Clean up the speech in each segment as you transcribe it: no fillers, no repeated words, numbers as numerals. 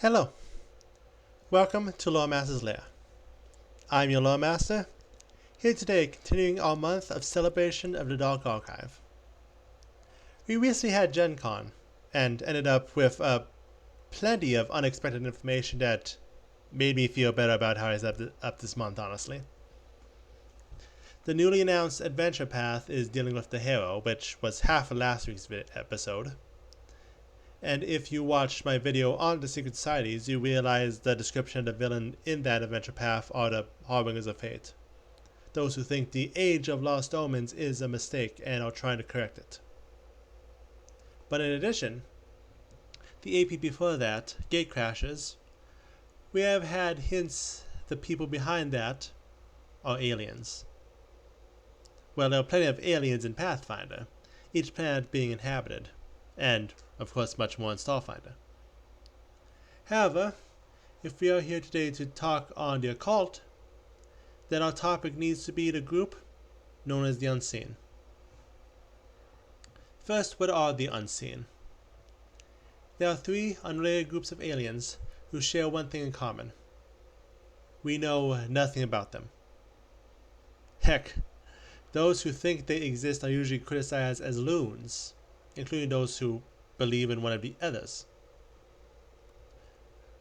Hello, welcome to Lore Master's Lair. I'm your Lore Master, here today continuing our month of celebration of the Dark Archive. We recently had Gen Con, and ended up with plenty of unexpected information that made me feel better about how I was up this month, honestly. The newly announced Adventure Path is dealing with the hero, which was half of last week's episode. And if you watched my video on the Secret Societies, you realize the description of the villain in that adventure path are the Harbingers of Fate. Those who think the Age of Lost Omens is a mistake and are trying to correct it. But in addition, the AP before that, Gatecrashers, we have had hints the people behind that are aliens. Well, there are plenty of aliens in Pathfinder, each planet being inhabited, and of course much more in Starfinder. However, if we are here today to talk on the occult, then our topic needs to be the group known as the Unseen. First, what are the Unseen? There are three unrelated groups of aliens who share one thing in common. We know nothing about them. Heck, those who think they exist are usually criticized as loons, including those who believe in one of the others.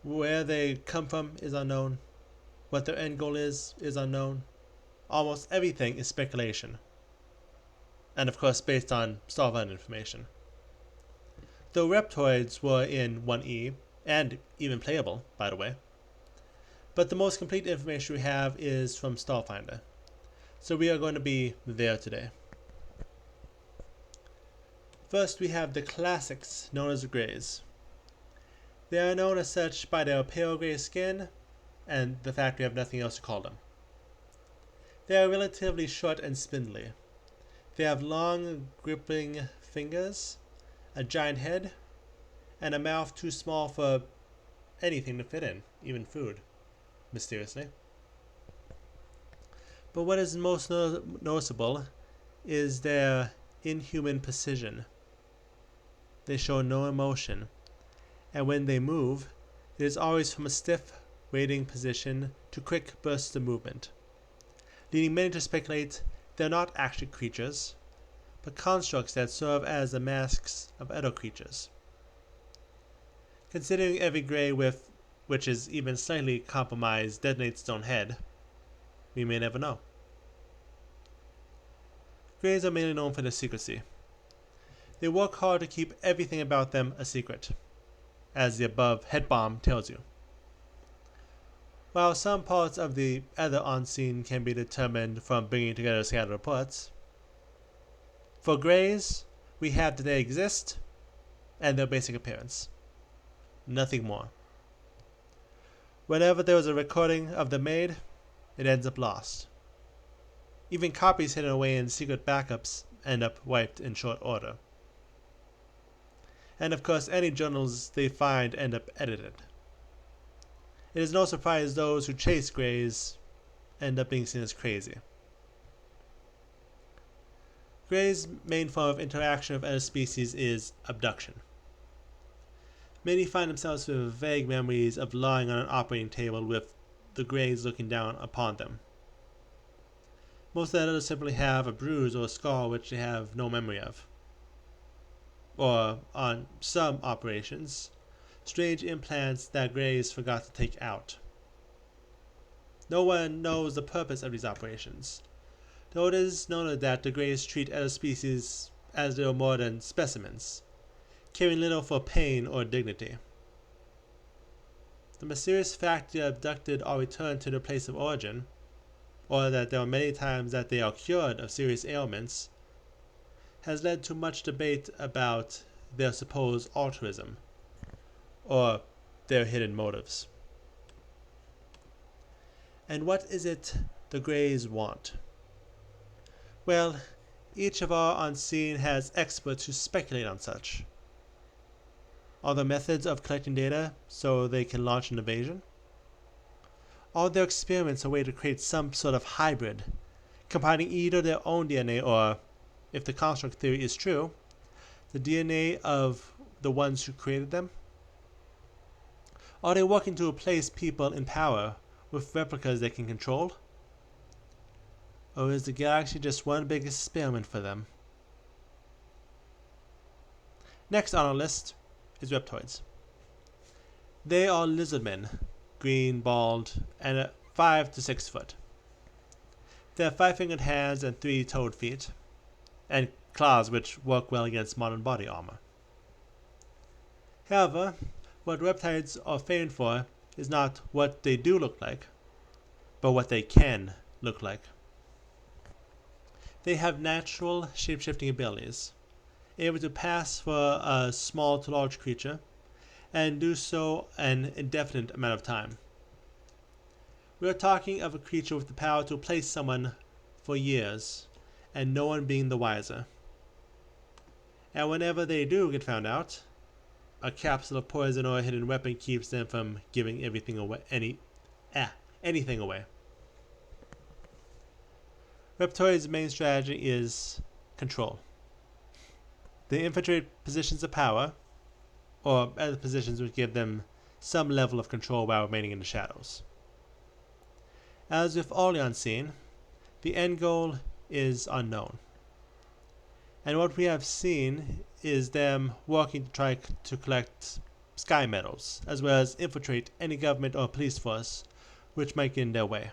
Where they come from is unknown. What their end goal is unknown. Almost everything is speculation. And of course based on Starfinder information. Though Reptoids were in 1E, and even playable, by the way. But the most complete information we have is from Starfinder. So we are going to be there today. First, we have the classics, known as the Greys. They are known as such by their pale gray skin and the fact we have nothing else to call them. They are relatively short and spindly. They have long, gripping fingers, a giant head, and a mouth too small for anything to fit in, even food, mysteriously. But what is most noticeable is their inhuman precision. They show no emotion, and when they move, it is always from a stiff, waiting position to quick bursts of movement, leading many to speculate they are not actually creatures, but constructs that serve as the masks of other creatures. Considering every Grey which is even slightly compromised detonates its own head, we may never know. Greys are mainly known for their secrecy. They work hard to keep everything about them a secret, as the above head bomb tells you. While some parts of the other Unseen can be determined from bringing together scattered reports, for Greys, we have that they exist and their basic appearance. Nothing more. Whenever there is a recording of them made, it ends up lost. Even copies hidden away in secret backups end up wiped in short order. And of course, any journals they find end up edited. It is no surprise those who chase Greys end up being seen as crazy. Greys' main form of interaction with other species is abduction. Many find themselves with vague memories of lying on an operating table with the Greys looking down upon them. Most of the others simply have a bruise or a scar which they have no memory of. Or, on some operations, strange implants that Greys forgot to take out. No one knows the purpose of these operations, though it is noted that the Greys treat other species as they are more than specimens, caring little for pain or dignity. The mysterious fact they are abducted or returned to their place of origin, or that there are many times that they are cured of serious ailments, has led to much debate about their supposed altruism, or their hidden motives. And what is it the Greys want? Well, each of our Unseen has experts who speculate on such. Are there methods of collecting data so they can launch an invasion? Are there experiments a way to create some sort of hybrid, combining either their own DNA or, if the construct theory is true, the DNA of the ones who created them? Are they working to replace people in power with replicas they can control? Or is the galaxy just one big experiment for them? Next on our list is reptoids. They are lizardmen, green, bald, and 5 to 6 foot. They have 5-fingered hands and 3-toed feet, and claws which work well against modern body armor. However, what reptiles are famed for is not what they do look like, but what they can look like. They have natural shape-shifting abilities, able to pass for a small to large creature, and do so an indefinite amount of time. We are talking of a creature with the power to replace someone for years, and no one being the wiser. And whenever they do get found out, a capsule of poison or a hidden weapon keeps them from giving anything away. Reptoid's main strategy is control. They infiltrate positions of power, or other positions which give them some level of control while remaining in the shadows. As with all the unseen, the end goal is unknown. And what we have seen is them working to try to collect sky medals, as well as infiltrate any government or police force which might get in their way.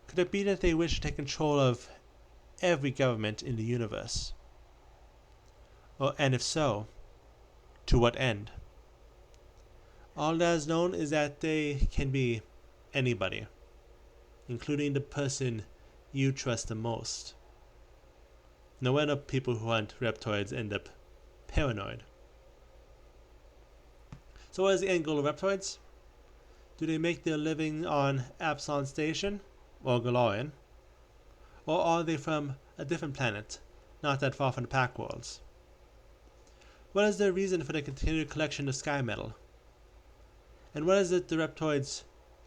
Could it be that they wish to take control of every government in the universe? And if so, to what end? All that is known is that they can be anybody, including the person you trust the most. No wonder people who hunt reptoids end up paranoid. So what is the end goal of reptoids? Do they make their living on Absalon Station or Galorian? Or are they from a different planet, not that far from the Pack Worlds? What is their reason for the continued collection of sky metal? And what is it the reptoids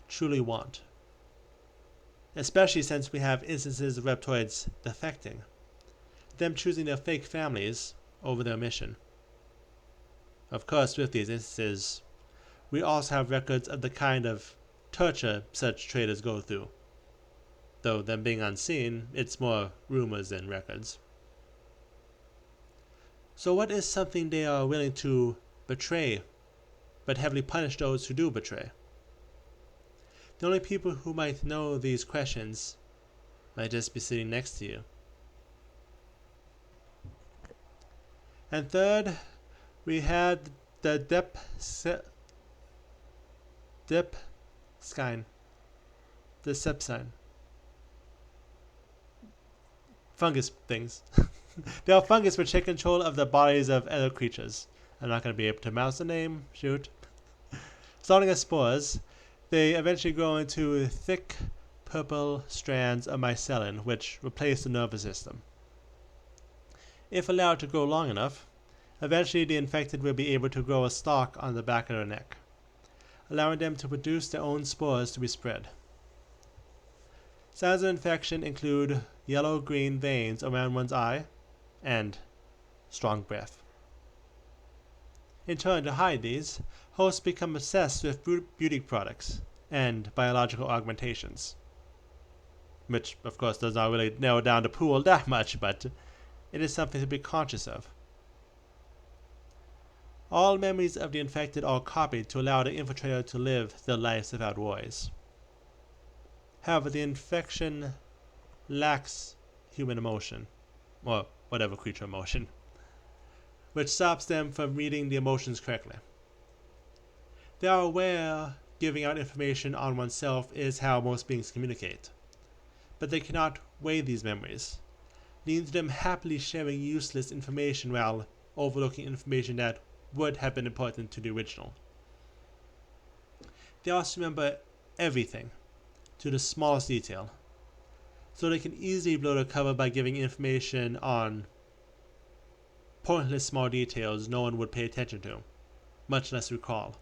truly want? Especially since we have instances of reptoids defecting, them choosing their fake families over their mission. Of course, with these instances, we also have records of the kind of torture such traders go through. Though them being unseen, it's more rumors than records. So what is something they are willing to betray, but heavily punish those who do betray? The only people who might know these questions might just be sitting next to you. And third, we had the Decepsine. Fungus things. They are fungus which take control of the bodies of other creatures. I'm not going to be able to mouse the name. Shoot. Starting as spores, they eventually grow into thick purple strands of mycelium, which replace the nervous system. If allowed to grow long enough, eventually the infected will be able to grow a stalk on the back of their neck, allowing them to produce their own spores to be spread. Signs of infection include yellow-green veins around one's eye and strong breath. In turn, to hide these, hosts become obsessed with beauty products and biological augmentations, which of course does not really narrow down the pool that much, but it is something to be conscious of. All memories of the infected are copied to allow the infiltrator to live their lives without worries. However, the infection lacks human emotion, or whatever creature emotion, which stops them from reading the emotions correctly. They are aware giving out information on oneself is how most beings communicate, but they cannot weigh these memories, leading to them happily sharing useless information while overlooking information that would have been important to the original. They also remember everything, to the smallest detail, so they can easily blow their cover by giving information on pointless small details no one would pay attention to, much less recall.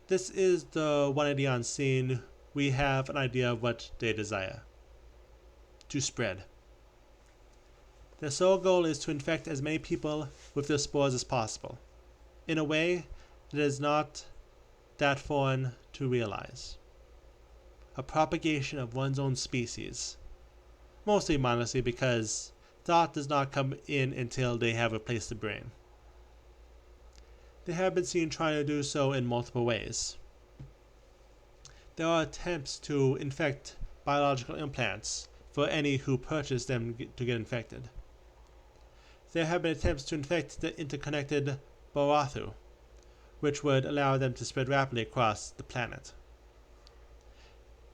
This is the one idea unseen. We have an idea of what they desire: to spread. Their sole goal is to infect as many people with their spores as possible, in a way that is not that foreign to realize. A propagation of one's own species, mostly mindlessly because thought does not come in until they have replaced the brain. They have been seen trying to do so in multiple ways. There are attempts to infect biological implants for any who purchase them to get infected. There have been attempts to infect the interconnected Barathu, which would allow them to spread rapidly across the planet.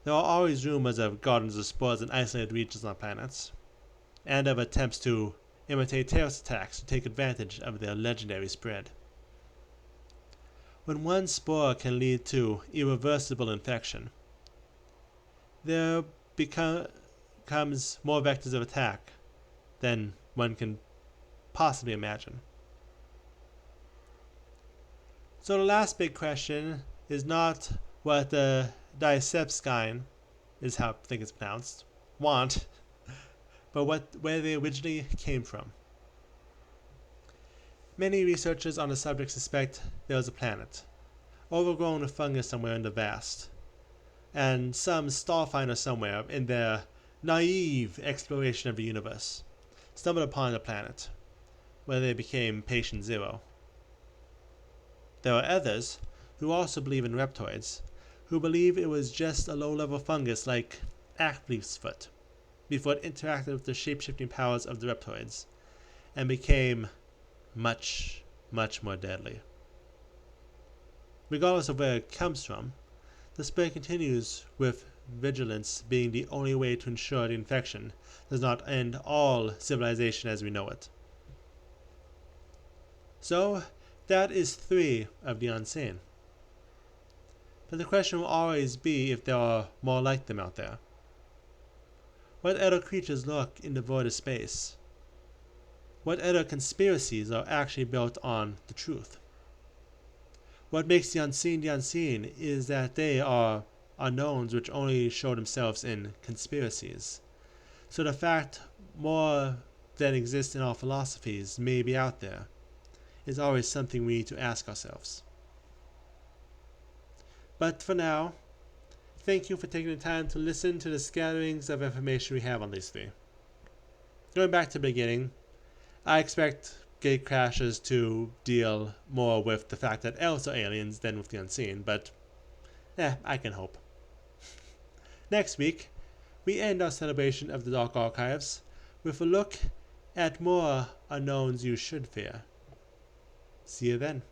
There are always rumors of gardens of spores in isolated regions on planets, and of attempts to imitate terrorist attacks to take advantage of their legendary spread. When one spore can lead to irreversible infection, there becomes more vectors of attack than one can possibly imagine. So the last big question is not what the Disepskine, is how I think it's pronounced, want, but where they originally came from. Many researchers on the subject suspect there was a planet, overgrown with fungus somewhere in the vast, and some starfinder somewhere in their naive exploration of the universe stumbled upon the planet, where they became patient zero. There are others who also believe in reptoids, who believe it was just a low-level fungus like Ackleaf's foot, before it interacted with the shape-shifting powers of the reptoids, and became much, much more deadly. Regardless of where it comes from, the spread continues, with vigilance being the only way to ensure the infection does not end all civilization as we know it. So, that is 3 of the unseen. But the question will always be if there are more like them out there. What other creatures lurk in the void of space? What other conspiracies are actually built on the truth? What makes the unseen is that they are unknowns which only show themselves in conspiracies. So the fact more than exists in our philosophies may be out there is always something we need to ask ourselves. But for now, thank you for taking the time to listen to the scatterings of information we have on these 3. Going back to the beginning, I expect gate crashes to deal more with the fact that elves are aliens than with the unseen, but I can hope. Next week, we end our celebration of the Dark Archives with a look at more unknowns you should fear. See you then.